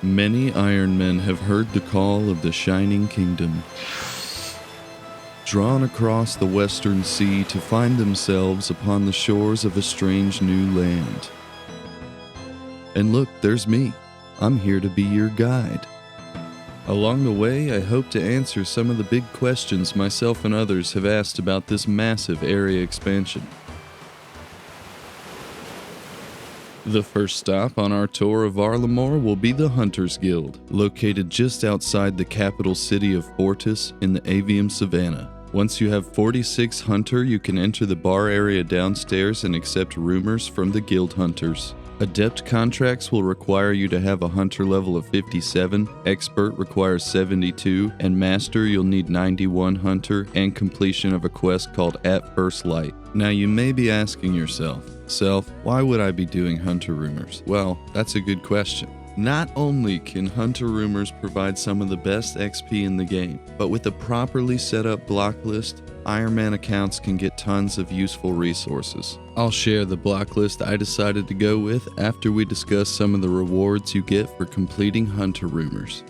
Many Ironmen have heard the call of the Shining Kingdom, drawn across the western sea to find themselves upon the shores of a strange new land. And look, there's me. I'm here to be your guide. Along the way, I hope to answer some of the big questions myself and others have asked about this massive area expansion. The first stop on our tour of Varlamore will be the Hunters Guild, located just outside the capital city of Fortis in the Avium Savannah. Once you have 46 Hunter, you can enter the bar area downstairs and accept rumors from the guild hunters. Adept contracts will require you to have a Hunter level of 57, Expert requires 72, and Master you'll need 91 Hunter and completion of a quest called At First Light. Now you may be asking yourself, why would I be doing Hunter Rumors? Well, that's a good question. Not only can Hunter Rumors provide some of the best XP in the game, but with a properly set up block list, Ironman accounts can get tons of useful resources. I'll share the block list I decided to go with after we discuss some of the rewards you get for completing Hunter Rumors.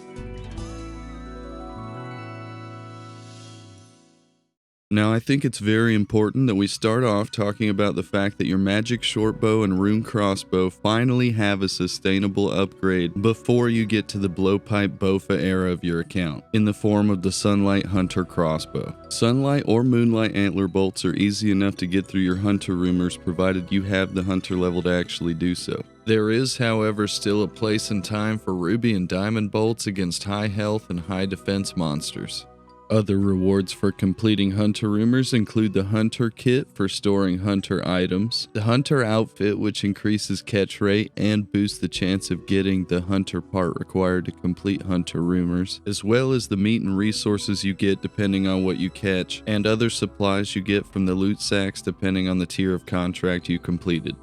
Now, I think it's very important that we start off talking about the fact that your magic shortbow and rune crossbow finally have a sustainable upgrade before you get to the blowpipe bofa era of your account, in the form of the Sunlight Hunter crossbow. Sunlight or Moonlight Antler bolts are easy enough to get through your Hunter Rumors provided you have the Hunter level to actually do so. There is, however, still a place and time for Ruby and Diamond bolts against high health and high defense monsters. Other rewards for completing Hunter Rumors include the Hunter Kit for storing Hunter items, the Hunter Outfit which increases catch rate and boosts the chance of getting the Hunter part required to complete Hunter Rumors, as well as the meat and resources you get depending on what you catch, and other supplies you get from the loot sacks depending on the tier of contract you completed.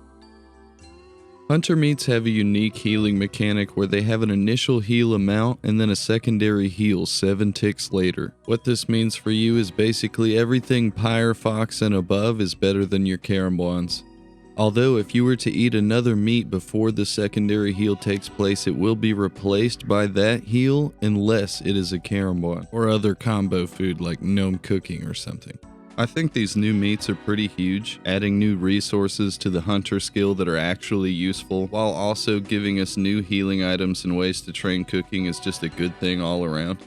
Hunter meats have a unique healing mechanic where they have an initial heal amount and then a secondary heal 7 ticks later. What this means for you is basically everything Pyre, Fox, and above is better than your Karambwans. Although if you were to eat another meat before the secondary heal takes place, it will be replaced by that heal unless it is a Karambwan or other combo food like gnome cooking or something. I think these new meats are pretty huge, adding new resources to the Hunter skill that are actually useful, while also giving us new healing items and ways to train cooking is just a good thing all around.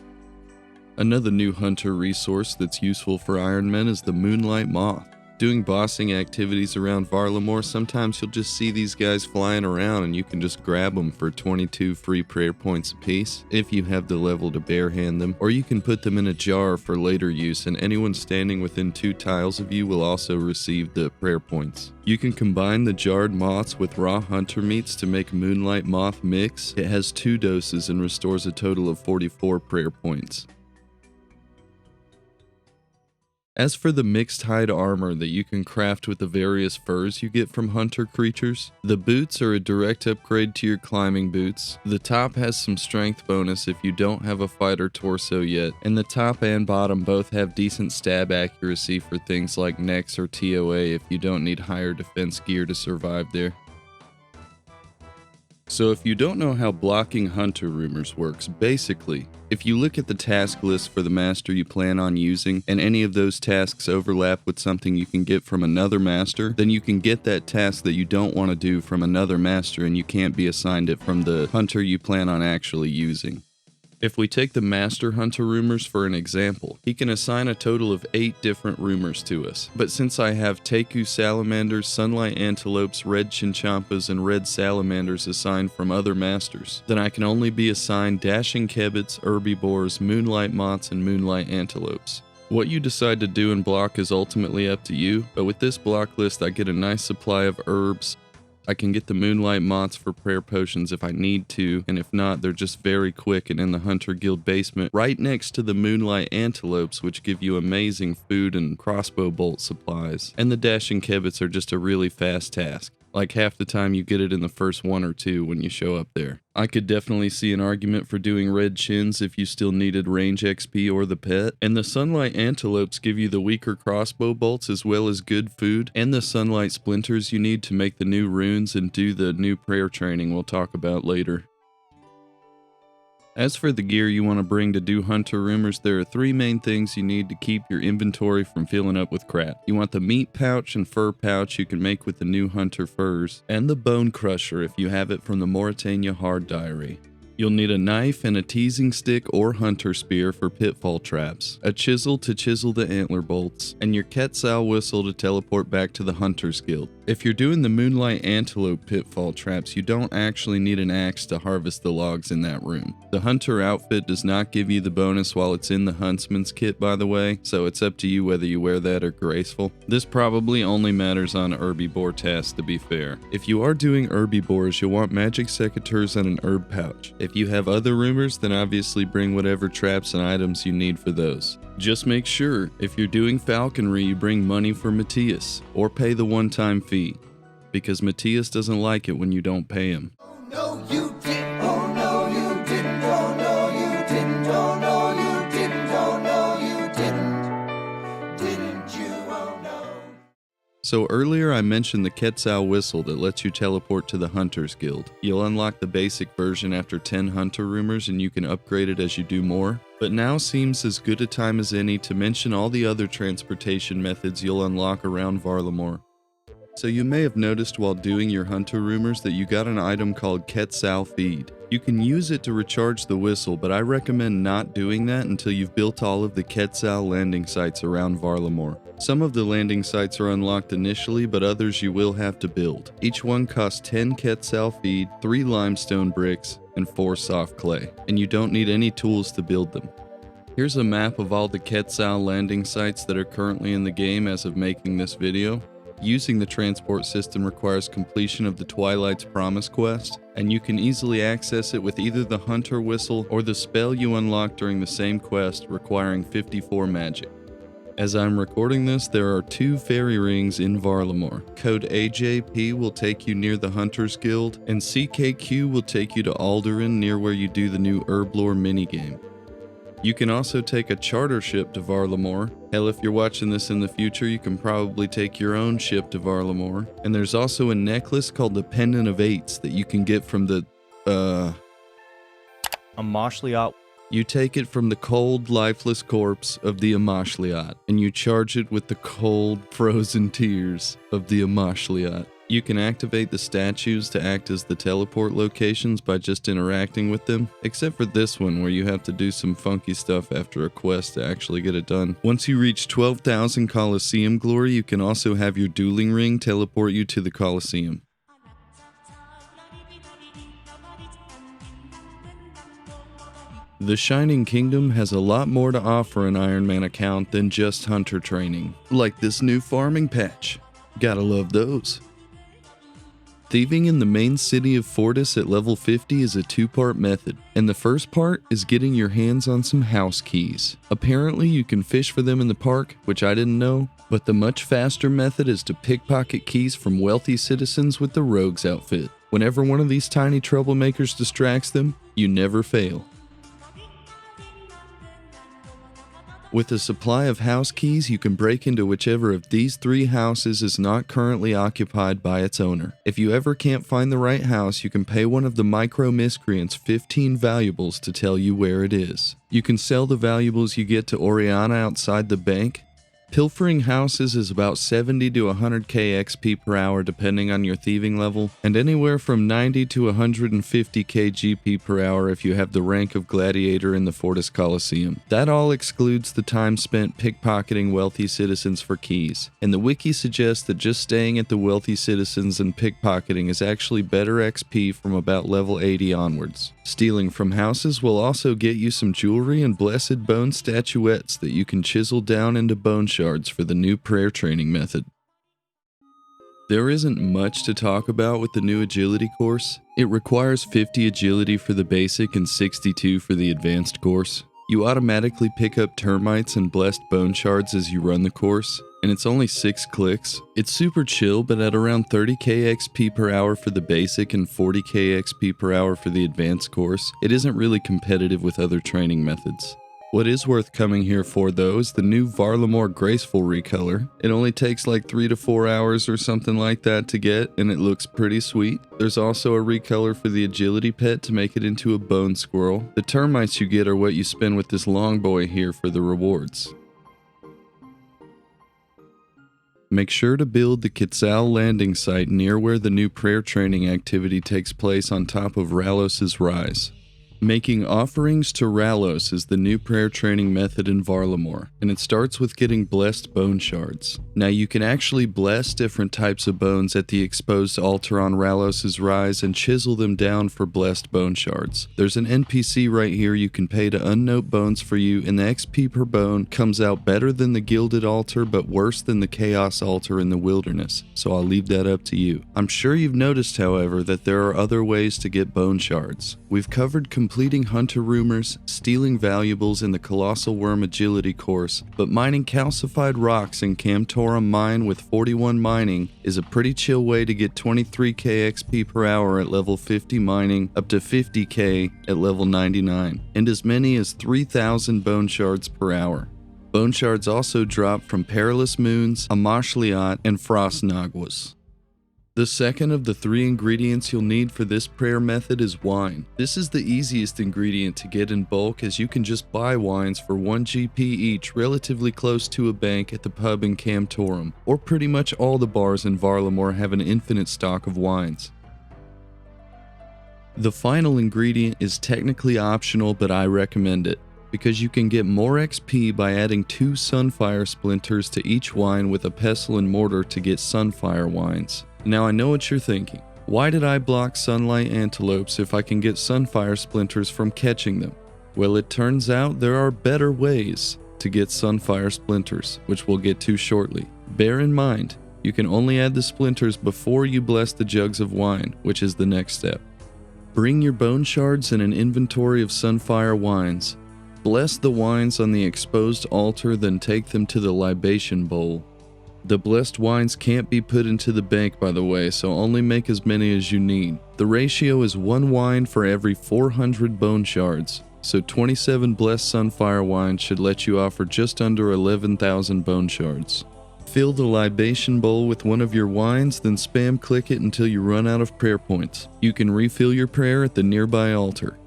Another new Hunter resource that's useful for Ironmen is the Moonlight Moth. Doing bossing activities around Varlamore, sometimes you'll just see these guys flying around and you can just grab them for 22 free prayer points apiece if you have the level to barehand them, or you can put them in a jar for later use and anyone standing within 2 tiles of you will also receive the prayer points. You can combine the jarred moths with raw hunter meats to make Moonlight Moth Mix. It has 2 doses and restores a total of 44 prayer points. As for the mixed hide armor that you can craft with the various furs you get from hunter creatures, the boots are a direct upgrade to your climbing boots. The top has some strength bonus if you don't have a fighter torso yet, and the top and bottom both have decent stab accuracy for things like Nex or TOA if you don't need higher defense gear to survive there. So if you don't know how blocking Hunter Rumors works, basically, if you look at the task list for the master you plan on using, and any of those tasks overlap with something you can get from another master, then you can get that task that you don't want to do from another master and you can't be assigned it from the hunter you plan on actually using. If we take the Master Hunter Rumors for an example, he can assign a total of 8 different rumors to us. But since I have Teku Salamanders, Sunlight Antelopes, Red Chinchampas, and Red Salamanders assigned from other masters, then I can only be assigned Dashing Kebits, Herbivores, Moonlight Moths, and Moonlight Antelopes. What you decide to do in block is ultimately up to you, but with this block list I get a nice supply of herbs. I can get the Moonlight Moths for prayer potions if I need to, and if not, they're just very quick and in the Hunter Guild basement, right next to the Moonlight Antelopes, which give you amazing food and crossbow bolt supplies. And the Dashing Kebits are just a really fast task. Like half the time you get it in the first 1 or 2 when you show up there. I could definitely see an argument for doing Red Chins if you still needed range XP or the pet. And the Sunlight Antelopes give you the weaker crossbow bolts as well as good food, and the Sunlight Splinters you need to make the new runes and do the new prayer training we'll talk about later. As for the gear you want to bring to do hunter rumors, there are 3 main things you need to keep your inventory from filling up with crap. You want the meat pouch and fur pouch you can make with the new hunter furs, and the bone crusher if you have it from the Mauritania Hard Diary. You'll need a knife and a teasing stick or hunter spear for pitfall traps, a chisel to chisel the antler bolts, and your Quetzal whistle to teleport back to the Hunter's Guild. If you're doing the Moonlight Antelope pitfall traps, you don't actually need an axe to harvest the logs in that room. The Hunter outfit does not give you the bonus while it's in the Huntsman's kit, by the way, so it's up to you whether you wear that or Graceful. This probably only matters on herbivore tasks, to be fair. If you are doing herbivores, you'll want magic secateurs and an herb pouch. If you have other rumors, then obviously bring whatever traps and items you need for those. Just make sure, if you're doing falconry, you bring money for Matthias, or pay the one-time fee, because Matthias doesn't like it when you don't pay him. Oh no you didn't, oh no you didn't, oh no you didn't, oh no you didn't, oh no you didn't you, oh no. So earlier I mentioned the Quetzal whistle that lets you teleport to the Hunter's Guild. You'll unlock the basic version after 10 hunter rumors and you can upgrade it as you do more. But now seems as good a time as any to mention all the other transportation methods you'll unlock around Varlamore. So you may have noticed while doing your hunter rumors that you got an item called Quetzal Feed. You can use it to recharge the whistle, but I recommend not doing that until you've built all of the Quetzal landing sites around Varlamore. Some of the landing sites are unlocked initially, but others you will have to build. Each one costs 10 Quetzal Feed, 3 limestone bricks, and 4 soft clay, and you don't need any tools to build them. Here's a map of all the Quetzal landing sites that are currently in the game as of making this video. Using the transport system requires completion of the Twilight's Promise quest, and you can easily access it with either the Hunter Whistle or the spell you unlock during the same quest requiring 54 magic. As I'm recording this, there are 2 fairy rings in Varlamore. Code AJP will take you near the Hunter's Guild, and CKQ will take you to Alderan near where you do the new Herblore minigame. You can also take a charter ship to Varlamore. Hell, if you're watching this in the future, you can probably take your own ship to Varlamore. And there's also a necklace called the Pendant of Eights that you can get from the, Amoxliatl. You take it from the cold, lifeless corpse of the Amoxliatl, and you charge it with the cold, frozen tears of the Amoxliatl. You can activate the statues to act as the teleport locations by just interacting with them, except for this one where you have to do some funky stuff after a quest to actually get it done. Once you reach 12,000 Colosseum glory, you can also have your dueling ring teleport you to the Colosseum. The Shining Kingdom has a lot more to offer an Ironman account than just hunter training, like this new farming patch. Gotta love those. Thieving in the main city of Fortis at level 50 is a 2-part method, and the first part is getting your hands on some house keys. Apparently you can fish for them in the park, which I didn't know, but the much faster method is to pickpocket keys from wealthy citizens with the rogue's outfit. Whenever one of these tiny troublemakers distracts them, you never fail. With a supply of house keys, you can break into whichever of these 3 houses is not currently occupied by its owner. If you ever can't find the right house, you can pay one of the micro miscreants 15 valuables to tell you where it is. You can sell the valuables you get to Oriana outside the bank. Pilfering houses is about 70 to 100k XP per hour depending on your thieving level, and anywhere from 90 to 150k GP per hour if you have the rank of Gladiator in the Fortis Colosseum. That all excludes the time spent pickpocketing wealthy citizens for keys, and the wiki suggests that just staying at the wealthy citizens and pickpocketing is actually better XP from about level 80 onwards. Stealing from houses will also get you some jewelry and blessed bone statuettes that you can chisel down into bone shards for the new prayer training method. There isn't much to talk about with the new agility course. It requires 50 agility for the basic and 62 for the advanced course. You automatically pick up termites and blessed bone shards as you run the course, and it's only 6 clicks. It's super chill, but at around 30k XP per hour for the basic and 40k XP per hour for the advanced course, it isn't really competitive with other training methods. What is worth coming here for though is the new Varlamore Graceful Recolor. It only takes like 3 to 4 hours or something like that to get, and it looks pretty sweet. There's also a recolor for the agility pet to make it into a bone squirrel. The termites you get are what you spend with this long boy here for the rewards. Make sure to build the Hueycoatl landing site near where the new prayer training activity takes place on top of Ralos' rise. Making offerings to Ralos is the new prayer training method in Varlamore, and it starts with getting blessed bone shards. Now you can actually bless different types of bones at the exposed altar on Ralos' rise and chisel them down for blessed bone shards. There's an NPC right here you can pay to unnote bones for you, and the XP per bone comes out better than the gilded altar but worse than the chaos altar in the wilderness, so I'll leave that up to you. I'm sure you've noticed, however, that there are other ways to get bone shards. We've covered completing hunter rumors, stealing valuables in the colossal worm agility course, but mining calcified rocks in Cam Torum mine with 41 mining is a pretty chill way to get 23k XP per hour at level 50 mining, up to 50k at level 99, and as many as 3,000 bone shards per hour. Bone shards also drop from Perilous moons, Amoxliatl, and frost naguas. The second of the 3 ingredients you'll need for this prayer method is wine. This is the easiest ingredient to get in bulk, as you can just buy wines for 1 GP each relatively close to a bank at the pub in Cam Torum, or pretty much all the bars in Varlamore have an infinite stock of wines. The final ingredient is technically optional, but I recommend it, because you can get more XP by adding 2 Sunfire splinters to each wine with a pestle and mortar to get Sunfire wines. Now I know what you're thinking. Why did I block sunlight antelopes if I can get Sunfire splinters from catching them? Well, it turns out there are better ways to get Sunfire splinters, which we'll get to shortly. Bear in mind, you can only add the splinters before you bless the jugs of wine, which is the next step. Bring your bone shards and an inventory of Sunfire wines. Bless the wines on the exposed altar, then take them to the libation bowl. The blessed wines can't be put into the bank, by the way, so only make as many as you need. The ratio is 1 wine for every 400 bone shards, so 27 blessed Sunfire wines should let you offer just under 11,000 bone shards. Fill the libation bowl with one of your wines, then spam click it until you run out of prayer points. You can refill your prayer at the nearby altar.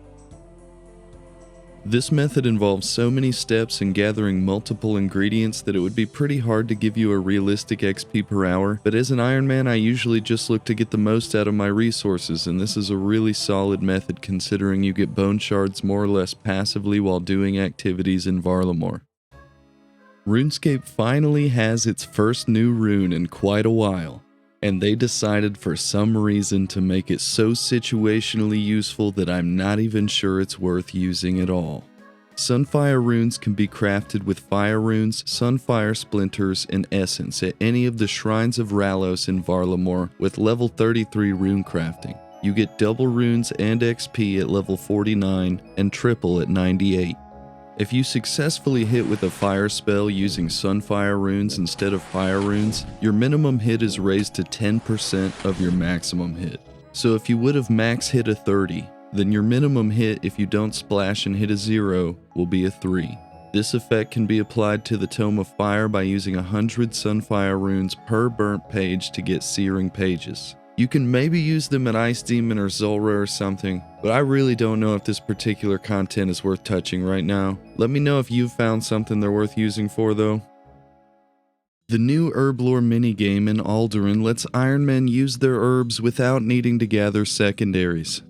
This method involves so many steps and gathering multiple ingredients that it would be pretty hard to give you a realistic XP per hour, but as an Ironman I usually just look to get the most out of my resources, and this is a really solid method considering you get bone shards more or less passively while doing activities in Varlamore. RuneScape finally has its first new rune in quite a while, and they decided for some reason to make it so situationally useful that I'm not even sure it's worth using at all. Sunfire Runes can be crafted with Fire Runes, Sunfire Splinters, and Essence at any of the Shrines of Ralos in Varlamore with level 33 rune crafting. You get double runes and XP at level 49 and triple at 98. If you successfully hit with a fire spell using Sunfire Runes instead of Fire Runes, your minimum hit is raised to 10% of your maximum hit. So if you would have max hit a 30, then your minimum hit if you don't splash and hit a 0 will be a 3. This effect can be applied to the Tome of Fire by using 100 Sunfire Runes per burnt page to get searing pages. You can maybe use them at Ice Demon or Zulrah or something, but I really don't know if this particular content is worth touching right now. Let me know if you've found something they're worth using for though. The new herb lore minigame in Alderaan lets Ironmen use their herbs without needing to gather secondaries.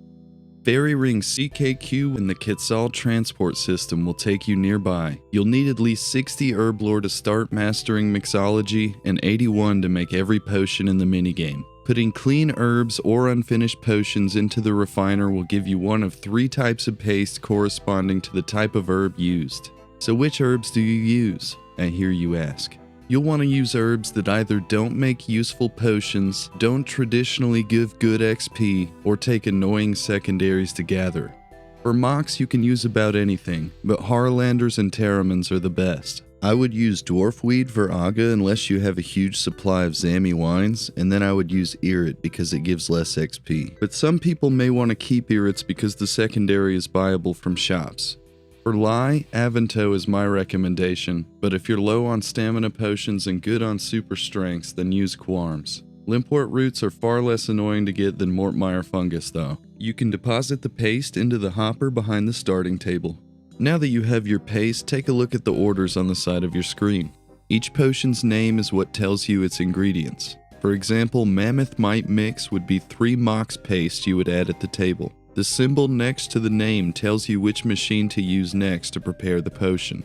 Fairy Ring CKQ and the Hueycoatl transport system will take you nearby. You'll need at least 60 herb lore to start mastering Mixology and 81 to make every potion in the minigame. Putting clean herbs or unfinished potions into the refiner will give you one of 3 types of paste corresponding to the type of herb used. So which herbs do you use? I hear you ask. You'll want to use herbs that either don't make useful potions, don't traditionally give good XP, or take annoying secondaries to gather. For Mox you can use about anything, but Harlanders and Terramins are the best. I would use Dwarfweed for Aga unless you have a huge supply of Zami wines, and then I would use Irrit because it gives less XP. But some people may want to keep Irrits because the secondary is buyable from shops. For Lie, Avanto is my recommendation, but if you're low on stamina potions and good on super strengths, then use Quarms. Limpwort roots are far less annoying to get than Mortmire fungus though. You can deposit the paste into the hopper behind the starting table. Now that you have your paste, take a look at the orders on the side of your screen. Each potion's name is what tells you its ingredients. For example, Mammoth Might Mix would be 3 Mox paste you would add at the table. The symbol next to the name tells you which machine to use next to prepare the potion.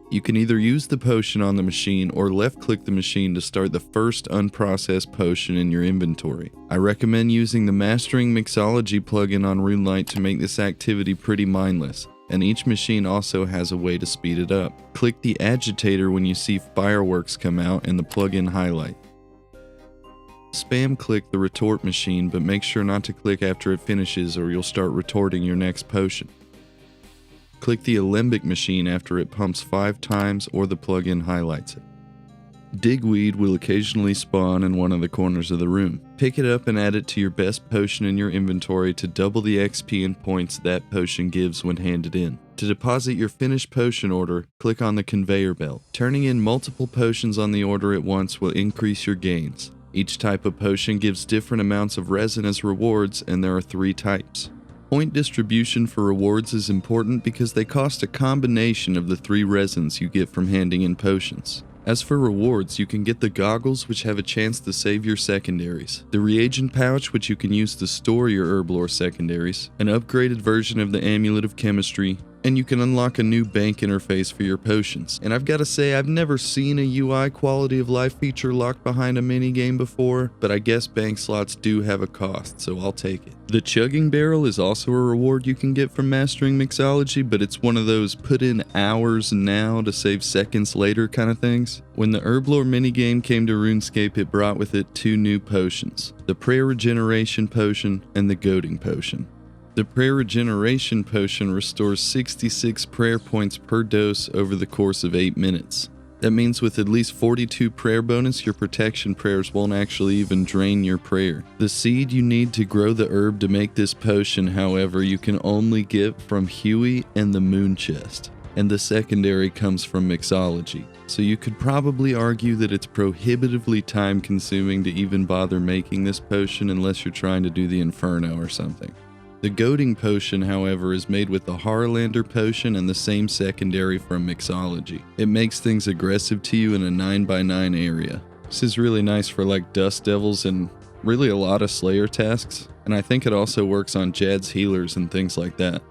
You can either use the potion on the machine or left-click the machine to start the first unprocessed potion in your inventory. I recommend using the Mastering Mixology plugin on RuneLite to make this activity pretty mindless, and each machine also has a way to speed it up. Click the agitator when you see fireworks come out and the plugin highlight. Spam click the retort machine, but make sure not to click after it finishes or you'll start retorting your next potion. Click the Alembic machine after it pumps 5 times or the plugin highlights it. Digweed will occasionally spawn in one of the corners of the room. Pick it up and add it to your best potion in your inventory to double the XP and points that potion gives when handed in. To deposit your finished potion order, click on the conveyor belt. Turning in multiple potions on the order at once will increase your gains. Each type of potion gives different amounts of resin as rewards, and there are 3 types. Point distribution for rewards is important because they cost a combination of the 3 resins you get from handing in potions. As for rewards, you can get the goggles, which have a chance to save your secondaries, the reagent pouch, which you can use to store your herblore secondaries, an upgraded version of the Amulet of Chemistry, and you can unlock a new bank interface for your potions. And I've got to say, I've never seen a UI quality of life feature locked behind a minigame before, but I guess bank slots do have a cost, so I'll take it. The chugging barrel is also a reward you can get from mastering Mixology, but it's one of those put in hours now to save seconds later kind of things. When the herblore minigame came to RuneScape, it brought with it 2 new potions, the Prayer Regeneration Potion and the Goading Potion. The Prayer Regeneration Potion restores 66 prayer points per dose over the course of 8 minutes. That means with at least 42 prayer bonus, your protection prayers won't actually even drain your prayer. The seed you need to grow the herb to make this potion, however, you can only get from Huey and the Moon Chest, and the secondary comes from Mixology. So you could probably argue that it's prohibitively time consuming to even bother making this potion unless you're trying to do the Inferno or something. The Goading Potion, however, is made with the Harlander Potion and the same secondary from Mixology. It makes things aggressive to you in a 9x9 area. This is really nice for like Dust Devils and really a lot of Slayer tasks, and I think it also works on Jad's healers and things like that.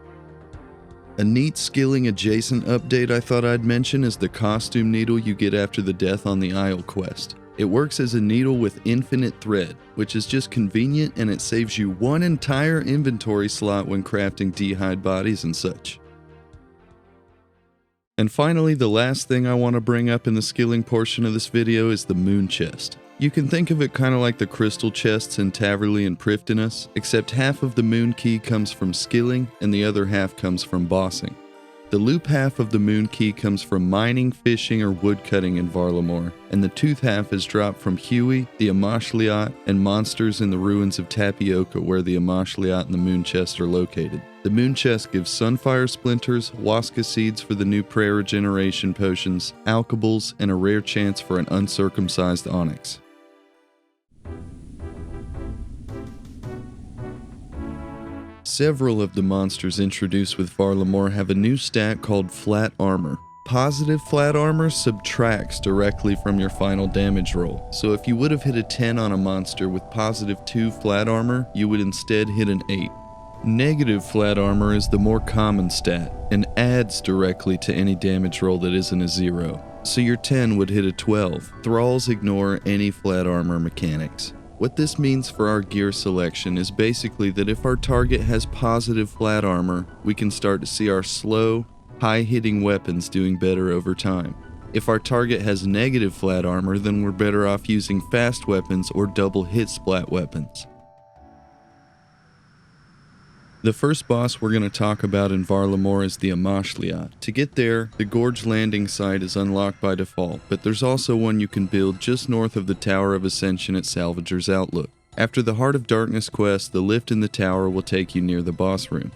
A neat skilling adjacent update I thought I'd mention is the costume needle you get after the Death on the Isle quest. It works as a needle with infinite thread, which is just convenient, and it saves you 1 entire inventory slot when crafting dehyde bodies and such. And finally, the last thing I want to bring up in the skilling portion of this video is the Moon Chest. You can think of it kind of like the crystal chests in Taverley and Prifddinas, except half of the Moon Key comes from skilling and the other half comes from bossing. The loop half of the Moon Key comes from mining, fishing, or woodcutting in Varlamore, and the tooth half is dropped from Huey, the Amoxliatl, and monsters in the ruins of Tapioca where the Amoxliatl and the Moon Chest are located. The Moon Chest gives Sunfire Splinters, Waska Seeds for the new Prayer Regeneration Potions, Alkables, and a rare chance for an uncircumcised Onyx. Several of the monsters introduced with Varlamore have a new stat called Flat Armor. Positive flat armor subtracts directly from your final damage roll, so if you would have hit a 10 on a monster with positive 2 flat armor, you would instead hit an 8. Negative flat armor is the more common stat, and adds directly to any damage roll that isn't a 0, so your 10 would hit a 12. Thralls ignore any flat armor mechanics. What this means for our gear selection is basically that if our target has positive flat armor, we can start to see our slow, high-hitting weapons doing better over time. If our target has negative flat armor, then we're better off using fast weapons or double hit splat weapons. The first boss we're going to talk about in Varlamore is the Amoxliatl. To get there, the Gorge landing site is unlocked by default, but there's also one you can build just north of the Tower of Ascension at Salvager's Outlook. After the Heart of Darkness quest, the lift in the tower will take you near the boss room.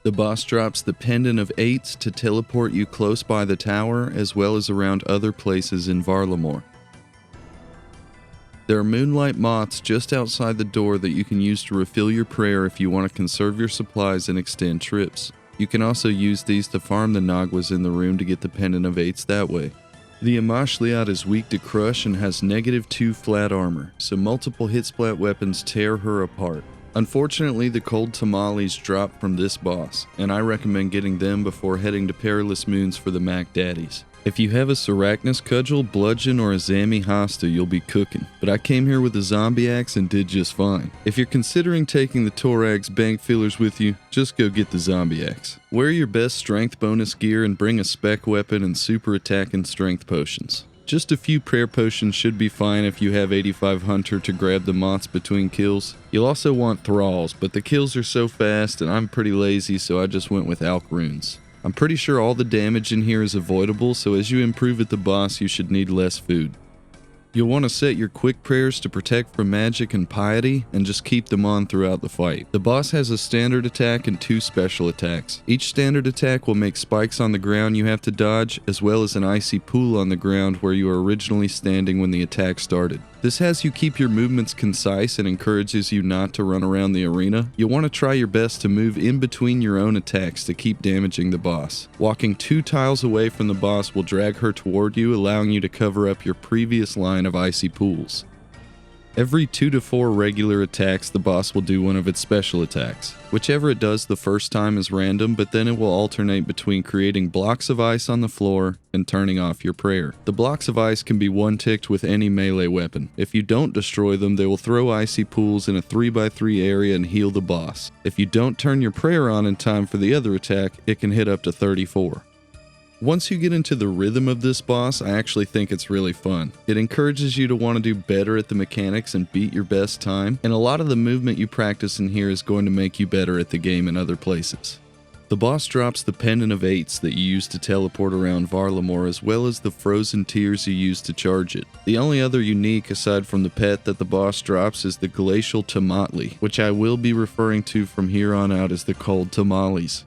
The boss drops the Pendant of Eights to teleport you close by the tower as well as around other places in Varlamore. There are Moonlight Moths just outside the door that you can use to refill your prayer if you want to conserve your supplies and extend trips. You can also use these to farm the Nagwas in the room to get the Pendant of Eights that way. The Amoxliatl is weak to crush and has -2 flat armor, so multiple hit splat weapons tear her apart. Unfortunately, the cold tamales drop from this boss, and I recommend getting them before heading to Perilous Moons for the Mac Daddies. If you have a Sarachnis Cudgel, Bludgeon, or a Zami Hasta, you'll be cooking, but I came here with a zombie axe and did just fine. If you're considering taking the Torag's bank fillers with you, just go get the zombie axe. Wear your best strength bonus gear and bring a spec weapon and super attack and strength potions. Just a few prayer potions should be fine if you have 85 Hunter to grab the moths between kills. You'll also want Thralls, but the kills are so fast and I'm pretty lazy, so I just went with Alch Runes. I'm pretty sure all the damage in here is avoidable, so as you improve at the boss you should need less food. You'll want to set your quick prayers to protect from magic and piety, and just keep them on throughout the fight. The boss has a standard attack and 2 special attacks. Each standard attack will make spikes on the ground you have to dodge, as well as an icy pool on the ground where you were originally standing when the attack started. This has you keep your movements concise and encourages you not to run around the arena. You'll want to try your best to move in between your own attacks to keep damaging the boss. Walking 2 tiles away from the boss will drag her toward you, allowing you to cover up your previous line of icy pools. Every 2 to 4 regular attacks, the boss will do one of its special attacks. Whichever it does the first time is random, but then it will alternate between creating blocks of ice on the floor and turning off your prayer. The blocks of ice can be one-ticked with any melee weapon. If you don't destroy them, they will throw icy pools in a 3x3 area and heal the boss. If you don't turn your prayer on in time for the other attack, it can hit up to 34. Once you get into the rhythm of this boss, I actually think it's really fun. It encourages you to want to do better at the mechanics and beat your best time, and a lot of the movement you practice in here is going to make you better at the game in other places. The boss drops the Pendant of Eights that you use to teleport around Varlamore, as well as the frozen tears you use to charge it. The only other unique aside from the pet that the boss drops is the Glacial Tomatli, which I will be referring to from here on out as the Cold Tamales.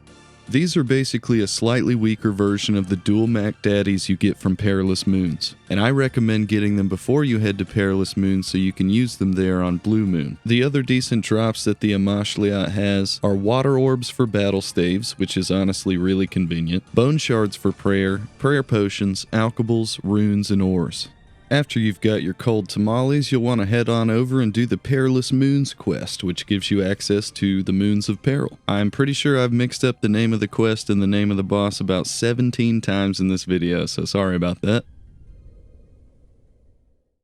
These are basically a slightly weaker version of the dual Mac Daddies you get from Perilous Moons, and I recommend getting them before you head to Perilous Moons so you can use them there on Blue Moon. The other decent drops that the Amoxliatl has are Water Orbs for Battle Staves, which is honestly really convenient, Bone Shards for Prayer, Prayer Potions, Alkables, Runes, and Ores. After you've got your cold tamales, you'll want to head on over and do the Perilous Moons quest, which gives you access to the Moons of Peril. I'm pretty sure I've mixed up the name of the quest and the name of the boss about 17 times in this video, so sorry about that.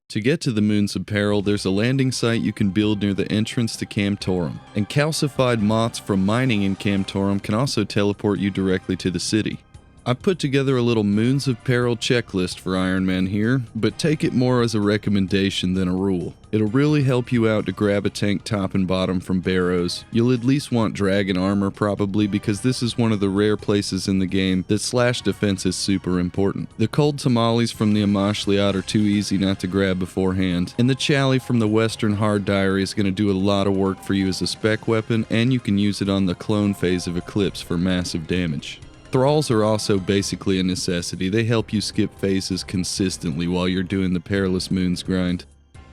To get to the Moons of Peril, there's a landing site you can build near the entrance to Cam Torum, and calcified moths from mining in Cam Torum can also teleport you directly to the city. I've put together a little Moons of Peril checklist for Ironman here, but take it more as a recommendation than a rule. It'll really help you out to grab a tank top and bottom from Barrows. You'll at least want dragon armor probably, because this is one of the rare places in the game that slash defense is super important. The cold tamales from the Amoxliatl are too easy not to grab beforehand, and the chally from the Western Hard Diary is going to do a lot of work for you as a spec weapon, and you can use it on the clone phase of Eclipse for massive damage. Thralls are also basically a necessity. They help you skip phases consistently while you're doing the Perilous Moons grind.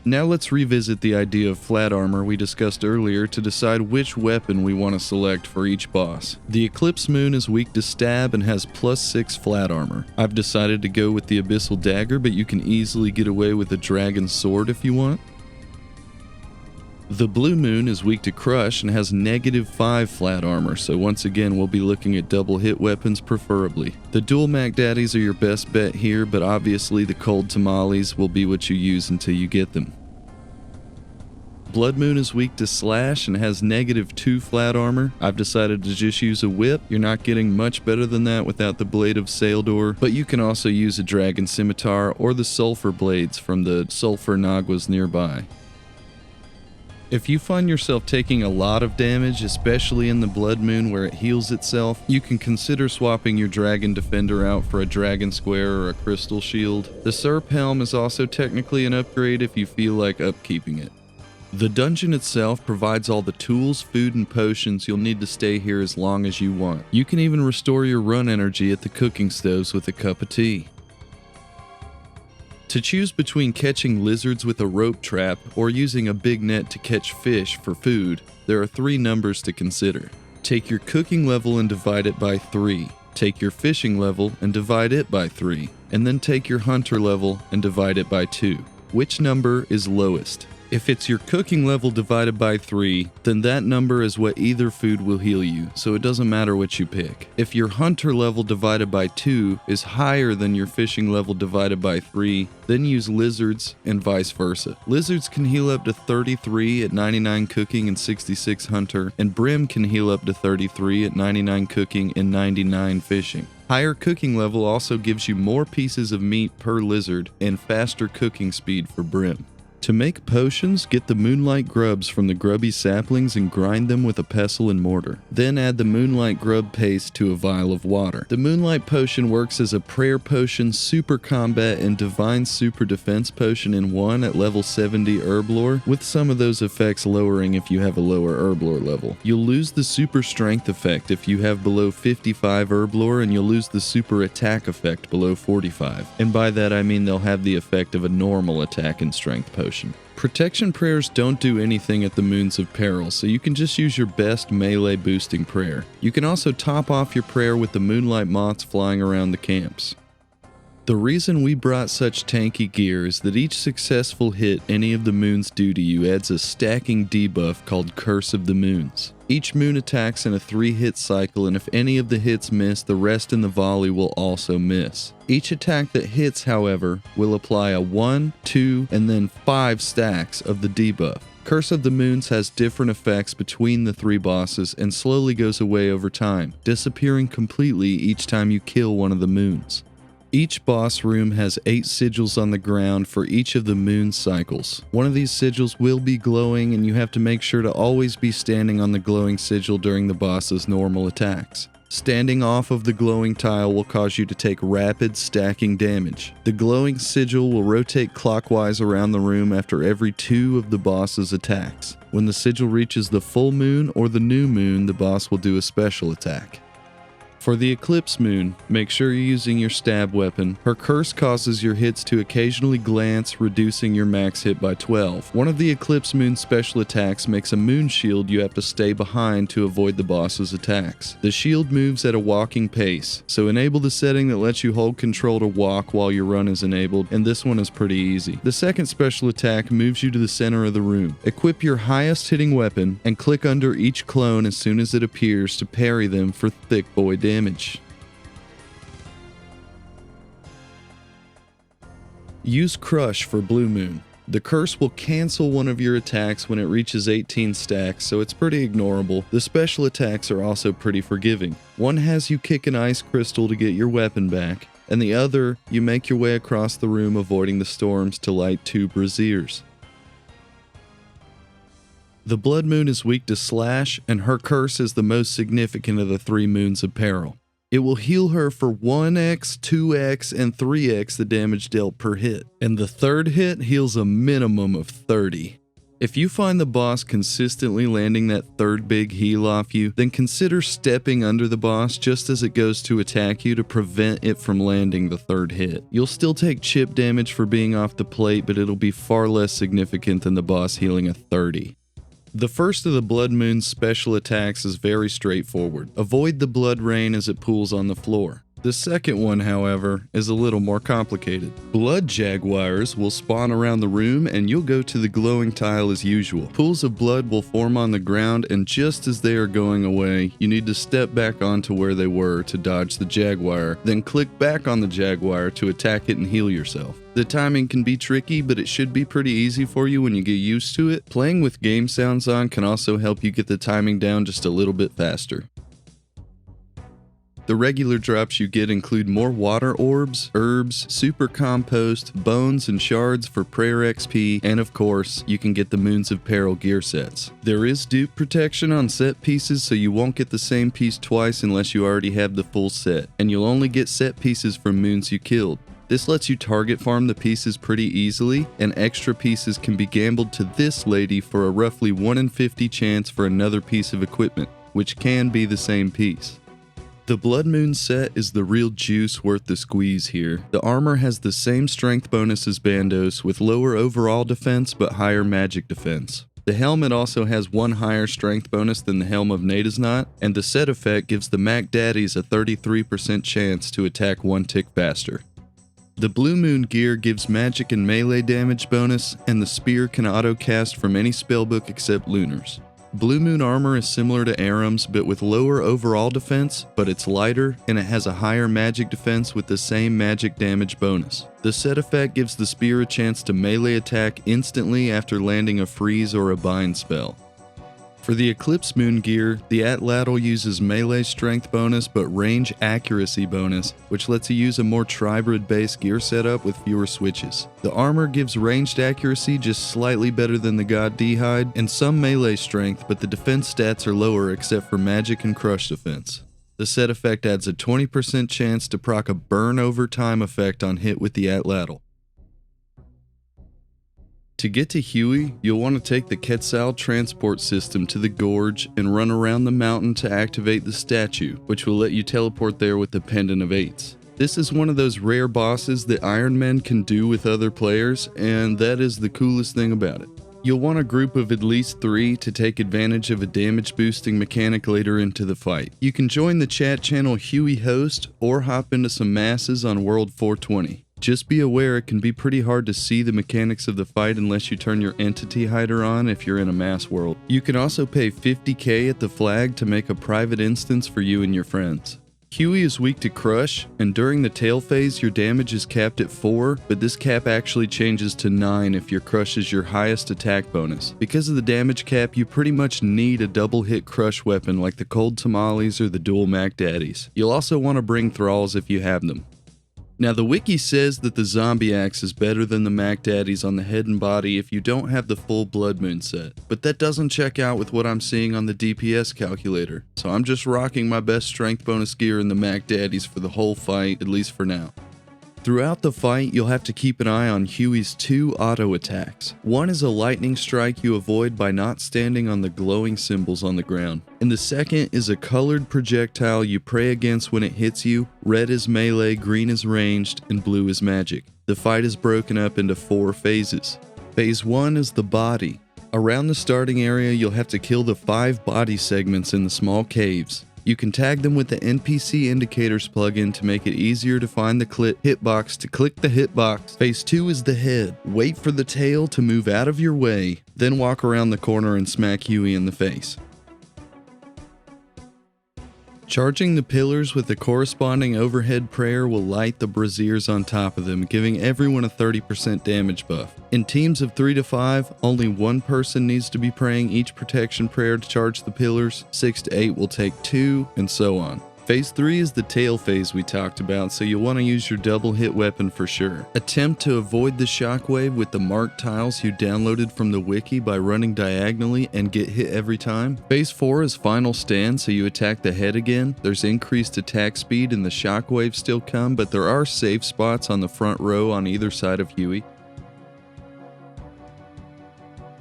Now let's revisit the idea of flat armor we discussed earlier to decide which weapon we want to select for each boss. The Eclipse Moon is weak to stab and has +6 flat armor. I've decided to go with the Abyssal Dagger, but you can easily get away with a Dragon Sword if you want. The Blue Moon is weak to crush and has -5 flat armor, so once again we'll be looking at double hit weapons preferably. The dual Mac Daddies are your best bet here, but obviously the cold tamales will be what you use until you get them. Blood Moon is weak to slash and has -2 flat armor. I've decided to just use a whip. You're not getting much better than that without the Blade of Saildor, but you can also use a Dragon Scimitar or the Sulfur Blades from the Sulfur Nagwas nearby. If you find yourself taking a lot of damage, especially in the Blood Moon where it heals itself, you can consider swapping your Dragon Defender out for a Dragon Square or a Crystal Shield. The Serp Helm is also technically an upgrade if you feel like upkeeping it. The dungeon itself provides all the tools, food, and potions you'll need to stay here as long as you want. You can even restore your run energy at the cooking stoves with a cup of tea. To choose between catching lizards with a rope trap or using a big net to catch fish for food, there are 3 numbers to consider. Take your cooking level and divide it by 3. Take your fishing level and divide it by 3. And then take your hunter level and divide it by 2. Which number is lowest? If it's your cooking level divided by 3, then that number is what either food will heal you, so it doesn't matter what you pick. If your hunter level divided by 2 is higher than your fishing level divided by 3, then use lizards and vice versa. Lizards can heal up to 33 at 99 cooking and 66 hunter, and brim can heal up to 33 at 99 cooking and 99 fishing. Higher cooking level also gives you more pieces of meat per lizard and faster cooking speed for brim. To make potions, get the Moonlight grubs from the grubby saplings and grind them with a pestle and mortar. Then add the Moonlight grub paste to a vial of water. The Moonlight potion works as a prayer potion, super combat, and divine super defense potion in one at level 70 herb lore, with some of those effects lowering if you have a lower herb lore level. You'll lose the super strength effect if you have below 55 herb lore, and you'll lose the super attack effect below 45. And by that I mean they'll have the effect of a normal attack and strength potion. Protection prayers don't do anything at the Moons of Peril, so you can just use your best melee boosting prayer. You can also top off your prayer with the Moonlight Moths flying around the camps. The reason we brought such tanky gear is that each successful hit any of the moons do to you adds a stacking debuff called Curse of the Moons. Each moon attacks in a 3-hit cycle, and if any of the hits miss, the rest in the volley will also miss. Each attack that hits, however, will apply a 1, 2, and then 5 stacks of the debuff. Curse of the Moons has different effects between the 3 bosses and slowly goes away over time, disappearing completely each time you kill one of the moons. Each boss room has 8 sigils on the ground for each of the moon cycles. One of these sigils will be glowing, and you have to make sure to always be standing on the glowing sigil during the boss's normal attacks. Standing off of the glowing tile will cause you to take rapid stacking damage. The glowing sigil will rotate clockwise around the room after every 2 of the boss's attacks. When the sigil reaches the full moon or the new moon, the boss will do a special attack. For the Eclipse Moon, make sure you're using your stab weapon. Her curse causes your hits to occasionally glance, reducing your max hit by 12. One of the Eclipse Moon's special attacks makes a moon shield you have to stay behind to avoid the boss's attacks. The shield moves at a walking pace, so enable the setting that lets you hold control to walk while your run is enabled, and this one is pretty easy. The second special attack moves you to the center of the room. Equip your highest hitting weapon and click under each clone as soon as it appears to parry them for thick boy damage. Use Crush for Blue Moon. The curse will cancel one of your attacks when it reaches 18 stacks, so it's pretty ignorable. The special attacks are also pretty forgiving. One has you kick an ice crystal to get your weapon back, and the other, you make your way across the room avoiding the storms to light 2 braziers. The Blood Moon is weak to slash, and her curse is the most significant of the 3 moons of peril. It will heal her for 1x, 2x, and 3x the damage dealt per hit, and the third hit heals a minimum of 30. If you find the boss consistently landing that third big heal off you, then consider stepping under the boss just as it goes to attack you to prevent it from landing the third hit. You'll still take chip damage for being off the plate, but it'll be far less significant than the boss healing a 30. The first of the Blood Moon's special attacks is very straightforward. Avoid the blood rain as it pools on the floor. The second one, however, is a little more complicated. Blood jaguars will spawn around the room, and you'll go to the glowing tile as usual. Pools of blood will form on the ground, and just as they are going away, you need to step back onto where they were to dodge the jaguar, then click back on the jaguar to attack it and heal yourself. The timing can be tricky, but it should be pretty easy for you when you get used to it. Playing with game sounds on can also help you get the timing down just a little bit faster. The regular drops you get include more water orbs, herbs, super compost, bones, and shards for prayer XP, and of course, you can get the Moons of Peril gear sets. There is dupe protection on set pieces, so you won't get the same piece twice unless you already have the full set, and you'll only get set pieces from moons you killed. This lets you target farm the pieces pretty easily, and extra pieces can be gambled to this lady for a roughly 1 in 50 chance for another piece of equipment, which can be the same piece. The Blood Moon set is the real juice worth the squeeze here. The armor has the same strength bonus as Bandos, with lower overall defense but higher magic defense. The helmet also has one higher strength bonus than the Helm of Nadasnot, and the set effect gives the Mac Daddies a 33% chance to attack one tick faster. The Blue Moon gear gives magic and melee damage bonus, and the spear can auto-cast from any spellbook except Lunar's. Blue Moon armor is similar to Aram's but with lower overall defense, but it's lighter and it has a higher magic defense with the same magic damage bonus. The set effect gives the spear a chance to melee attack instantly after landing a freeze or a bind spell. For the Eclipse Moon gear, the Atlatl uses melee strength bonus but range accuracy bonus, which lets you use a more tribrid based gear setup with fewer switches. The armor gives ranged accuracy just slightly better than the God D'hide, and some melee strength, but the defense stats are lower except for magic and crush defense. The set effect adds a 20% chance to proc a burn over time effect on hit with the Atlatl. To get to Huey, you'll want to take the Quetzal transport system to the gorge and run around the mountain to activate the statue, which will let you teleport there with the Pendant of Eights. This is one of those rare bosses that Ironmen can do with other players, and that is the coolest thing about it. You'll want a group of at least 3 to take advantage of a damage boosting mechanic later into the fight. You can join the chat channel Huey Host or hop into some masses on World 420. Just be aware it can be pretty hard to see the mechanics of the fight unless you turn your entity hider on if you're in a mass world. You can also pay 50k at the flag to make a private instance for you and your friends. Huey is weak to crush, and during the tail phase your damage is capped at 4, but this cap actually changes to 9 if your crush is your highest attack bonus. Because of the damage cap, you pretty much need a double hit crush weapon like the Cold Tamales or the Dual Mac Daddies. You'll also want to bring thralls if you have them. Now the wiki says that the zombie axe is better than the Mac Daddies on the head and body if you don't have the full Blood Moon set, but that doesn't check out with what I'm seeing on the DPS calculator, so I'm just rocking my best strength bonus gear in the Mac Daddies for the whole fight, at least for now. Throughout the fight, you'll have to keep an eye on Huey's 2 auto attacks. One is a lightning strike you avoid by not standing on the glowing symbols on the ground. And the second is a colored projectile you pray against when it hits you. Red is melee, green is ranged, and blue is magic. The fight is broken up into 4 phases. Phase 1 is the body. Around the starting area, you'll have to kill the 5 body segments in the small caves. You can tag them with the NPC Indicators plugin to make it easier to find the hitbox to click the hitbox. Phase 2 is the head. Wait for the tail to move out of your way, then walk around the corner and smack Huey in the face. Charging the pillars with the corresponding overhead prayer will light the braziers on top of them, giving everyone a 30% damage buff. In teams of 3 to 5, only one person needs to be praying each protection prayer to charge the pillars, 6 to 8 will take 2, and so on. Phase 3 is the tail phase we talked about, so you'll want to use your double hit weapon for sure. Attempt to avoid the shockwave with the marked tiles you downloaded from the wiki by running diagonally and get hit every time. Phase 4 is final stand, so you attack the head again. There's increased attack speed and the shockwaves still come, but there are safe spots on the front row on either side of Huey.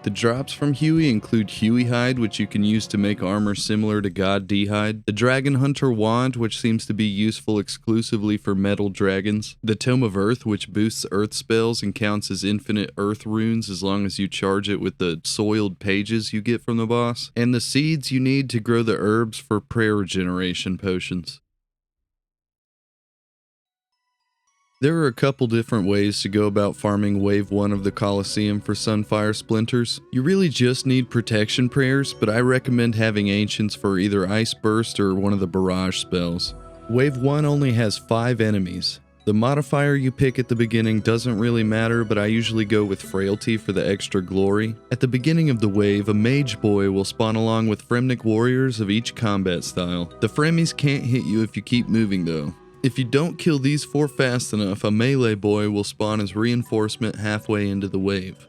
The drops from Huey include Huey Hide, which you can use to make armor similar to God D'hide, the Dragon Hunter Wand, which seems to be useful exclusively for metal dragons, the Tome of Earth, which boosts earth spells and counts as infinite earth runes as long as you charge it with the soiled pages you get from the boss, and the seeds you need to grow the herbs for prayer regeneration potions. There are a couple different ways to go about farming Wave 1 of the Colosseum for Sunfire Splinters. You really just need protection prayers, but I recommend having Ancients for either Ice Burst or one of the barrage spells. Wave 1 only has 5 enemies. The modifier you pick at the beginning doesn't really matter, but I usually go with Frailty for the extra glory. At the beginning of the wave, a Mage Boy will spawn along with Fremnik warriors of each combat style. The Fremies can't hit you if you keep moving though. If you don't kill these 4 fast enough, a melee boy will spawn as reinforcement halfway into the wave.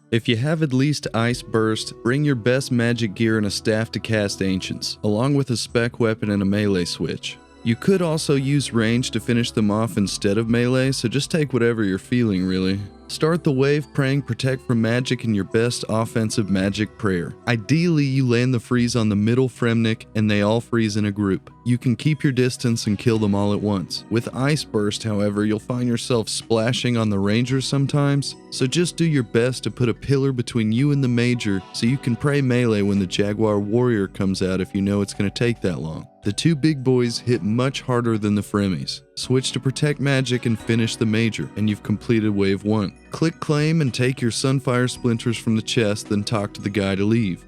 If you have at least Ice Burst, bring your best magic gear and a staff to cast Ancients, along with a spec weapon and a melee switch. You could also use range to finish them off instead of melee, so just take whatever you're feeling really. Start the wave praying protect from magic in your best offensive magic prayer. Ideally, you land the freeze on the middle Fremnik and they all freeze in a group. You can keep your distance and kill them all at once. With Ice Burst, however, you'll find yourself splashing on the rangers sometimes, so just do your best to put a pillar between you and the major so you can pray melee when the Jaguar Warrior comes out if you know it's going to take that long. The two big boys hit much harder than the Fremies. Switch to Protect Magic and finish the major, and you've completed Wave 1. Click Claim and take your Sunfire Splinters from the chest, then talk to the guy to leave.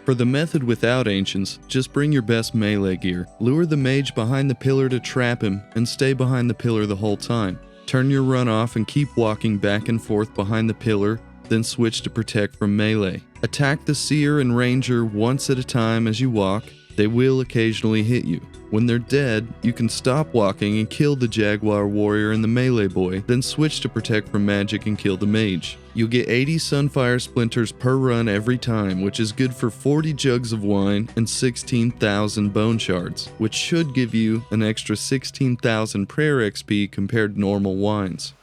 For the method without Ancients, just bring your best melee gear. Lure the mage behind the pillar to trap him, and stay behind the pillar the whole time. Turn your run off and keep walking back and forth behind the pillar, then switch to Protect from melee. Attack the Seer and Ranger once at a time as you walk. They will occasionally hit you. When they're dead, you can stop walking and kill the Jaguar Warrior and the melee boy, then switch to Protect from magic and kill the mage. You'll get 80 Sunfire Splinters per run every time, which is good for 40 jugs of wine and 16,000 bone shards, which should give you an extra 16,000 prayer XP compared to normal wines.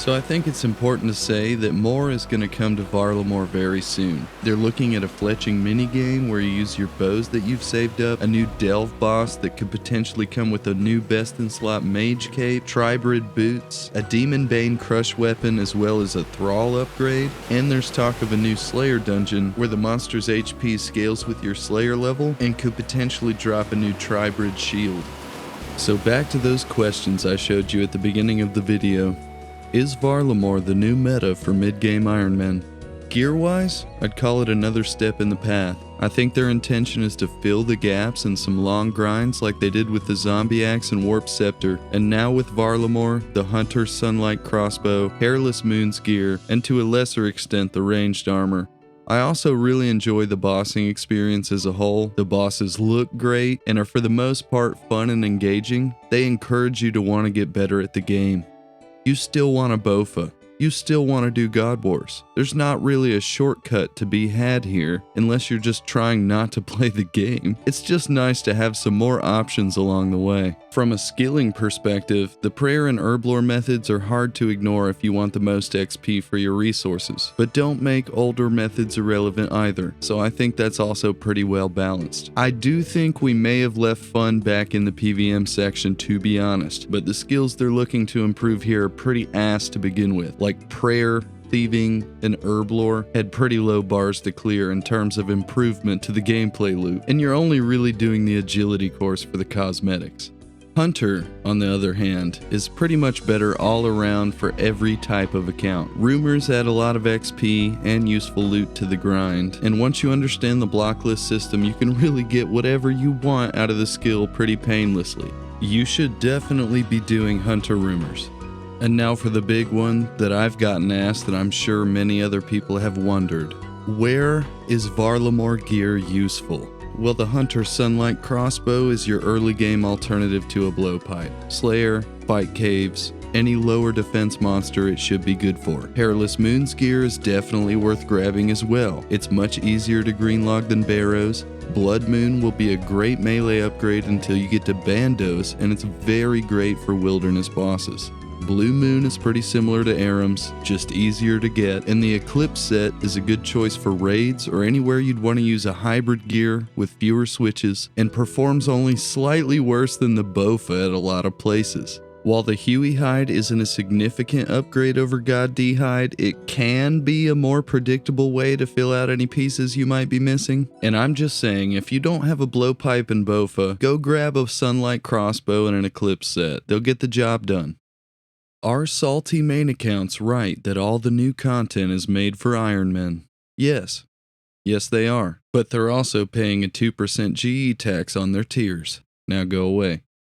So I think it's important to say that more is going to come to Varlamore very soon. They're looking at a fletching minigame where you use your bows that you've saved up, a new delve boss that could potentially come with a new best in slot mage cape, tribrid boots, a demon bane crush weapon as well as a thrall upgrade, and there's talk of a new slayer dungeon where the monster's HP scales with your slayer level and could potentially drop a new tribrid shield. So back to those questions I showed you at the beginning of the video. Is Varlamore the new meta for mid-game Ironmen? Gear-wise, I'd call it another step in the path. I think their intention is to fill the gaps in some long grinds like they did with the Zombie Axe and Warp Scepter, and now with Varlamore, the Hunter Sunlight Crossbow, Hairless Moon's gear, and to a lesser extent the ranged armor. I also really enjoy the bossing experience as a whole. The bosses look great and are for the most part fun and engaging. They encourage you to want to get better at the game. You still want a Bofa. You still want to do God Wars. There's not really a shortcut to be had here unless you're just trying not to play the game. It's just nice to have some more options along the way. From a skilling perspective, the prayer and herblore methods are hard to ignore if you want the most XP for your resources, but don't make older methods irrelevant either, so I think that's also pretty well balanced. I do think we may have left fun back in the PVM section to be honest, but the skills they're looking to improve here are pretty ass to begin with, like prayer, thieving, and herblore had pretty low bars to clear in terms of improvement to the gameplay loop, and you're only really doing the agility course for the cosmetics. Hunter, on the other hand, is pretty much better all around for every type of account. Rumors add a lot of XP and useful loot to the grind, and once you understand the block list system, you can really get whatever you want out of the skill pretty painlessly. You should definitely be doing Hunter Rumors. And now for the big one that I've gotten asked and I'm sure many other people have wondered. Where is Varlamore gear useful? Well, the Hunter Sunlight Crossbow is your early game alternative to a blowpipe. Slayer, fight caves, any lower defense monster it should be good for. Perilous Moon's gear is definitely worth grabbing as well. It's much easier to greenlog than Barrows. Blood Moon will be a great melee upgrade until you get to Bandos, and it's very great for wilderness bosses. Blue Moon is pretty similar to Aram's, just easier to get, and the Eclipse set is a good choice for raids or anywhere you'd want to use a hybrid gear with fewer switches, and performs only slightly worse than the Bofa at a lot of places. While the Hueycoatl isn't a significant upgrade over God D Hide, it can be a more predictable way to fill out any pieces you might be missing. And I'm just saying, if you don't have a blowpipe and Bofa, go grab a Sunlight Crossbow and an Eclipse set. They'll get the job done. Are salty main accounts right that all the new content is made for Ironmen? Yes. Yes, they are. But they're also paying a 2% GE tax on their tiers. Now go away.